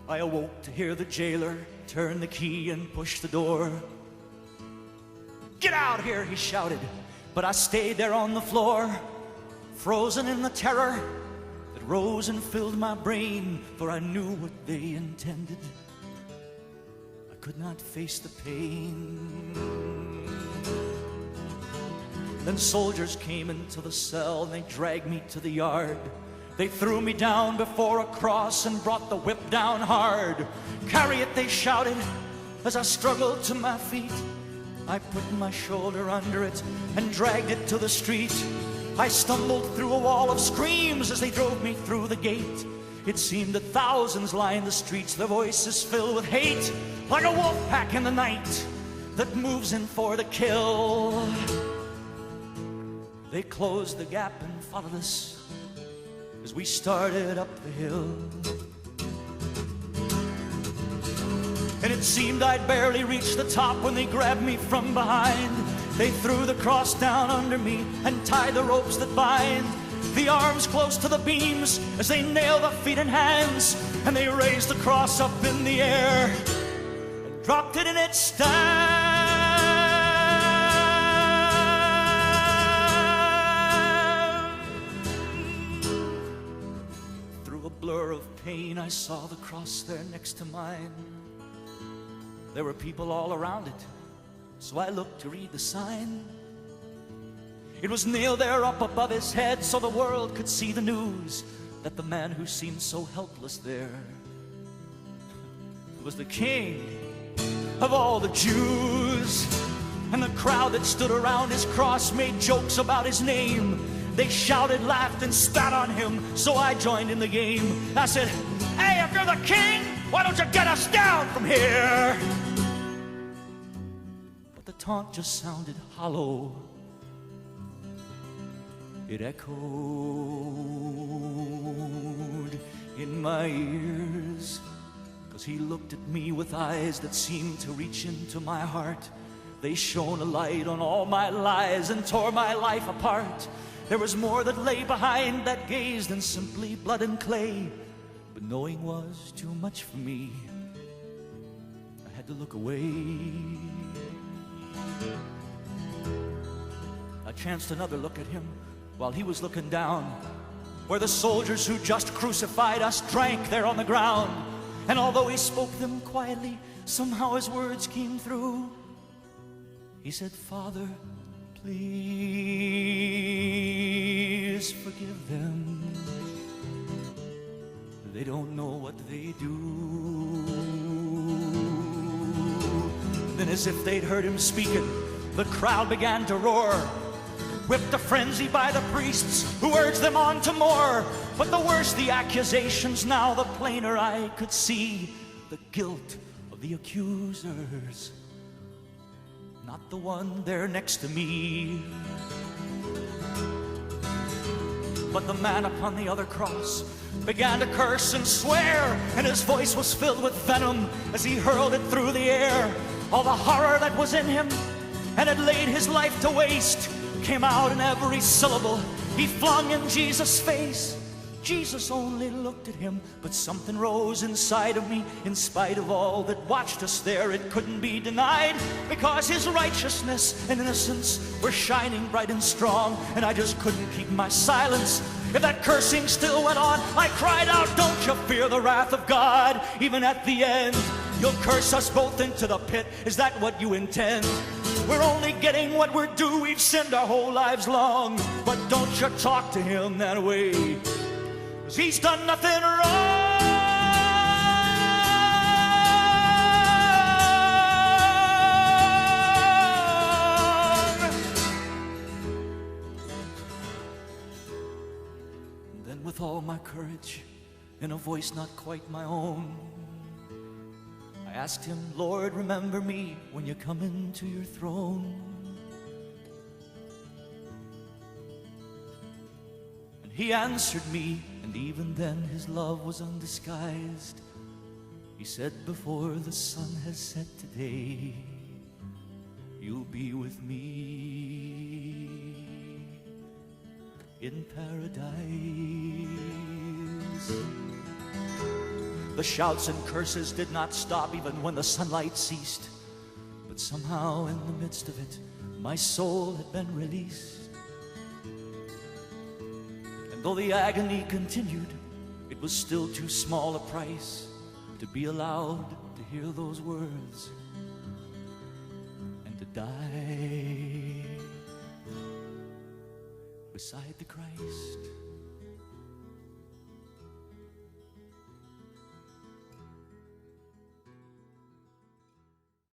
I awoke to hear the jailer turn the key and push the door. "Get out here," he shouted, but I stayed there on the floor, frozen in the terror that rose and filled my brain, for I knew what they intended. I could not face the pain. Then soldiers came into the cell and they dragged me to the yard. They threw me down before a cross and brought the whip down hard. "Carry it," they shouted, as I struggled to my feet. I put my shoulder under it and dragged it to the street. I stumbled through a wall of screams as they drove me through the gate. It seemed that thousands lined the streets, their voices filled with hate, like a wolf pack in the night that moves in for the kill. They closed the gap and followed us as we started up the hill. And it seemed I'd barely reached the top when they grabbed me from behind. They threw the cross down under me and tied the ropes that bind the arms close to the beams as they nailed the feet and hands. And they raised the cross up in the air and dropped it in its stand. Through a blur of pain, I saw the cross there next to mine. There were people all around it, so I looked to read the sign. It was nailed there up above his head so the world could see the news that the man who seemed so helpless there was the King of all the Jews. And the crowd that stood around his cross made jokes about his name. They shouted, laughed, and spat on him, so I joined in the game. I said, "Hey, if you're the King, why don't you get us down from here?" But the taunt just sounded hollow. It echoed in my ears, 'cause he looked at me with eyes that seemed to reach into my heart. They shone a light on all my lies and tore my life apart. There was more that lay behind that gaze than simply blood and clay. But knowing was too much for me. I had to look away. I chanced another look at him while he was looking down, where the soldiers who just crucified us drank there on the ground. And although he spoke them quietly, somehow his words came through. He said, "Father, please forgive them. They don't know what they do." Then, as if they'd heard him speaking, the crowd began to roar, whipped to frenzy by the priests who urged them on to more. But the worse the accusations, now the plainer I could see the guilt of the accusers, not the one there next to me. But the man upon the other cross began to curse and swear, and his voice was filled with venom as he hurled it through the air. All the horror that was in him and had laid his life to waste came out in every syllable he flung in Jesus' face. Jesus only looked at him, but something rose inside of me. In spite of all that watched us there, it couldn't be denied, because his righteousness and innocence were shining bright and strong, and I just couldn't keep my silence. If that cursing still went on, I cried out, "Don't you fear the wrath of God? Even at the end, you'll curse us both into the pit. Is that what you intend? We're only getting what we're due. We've sinned our whole lives long. But don't you talk to him that way, 'cause he's done nothing wrong." And then with all my courage, in a voice not quite my own, I asked him, "Lord, remember me when you come into your throne." And he answered me, and even then his love was undisguised. He said, "Before the sun has set today, you'll be with me in paradise." The shouts and curses did not stop even when the sunlight ceased. But somehow in the midst of it, my soul had been released. And though the agony continued, it was still too small a price to be allowed to hear those words and to die beside the Christ.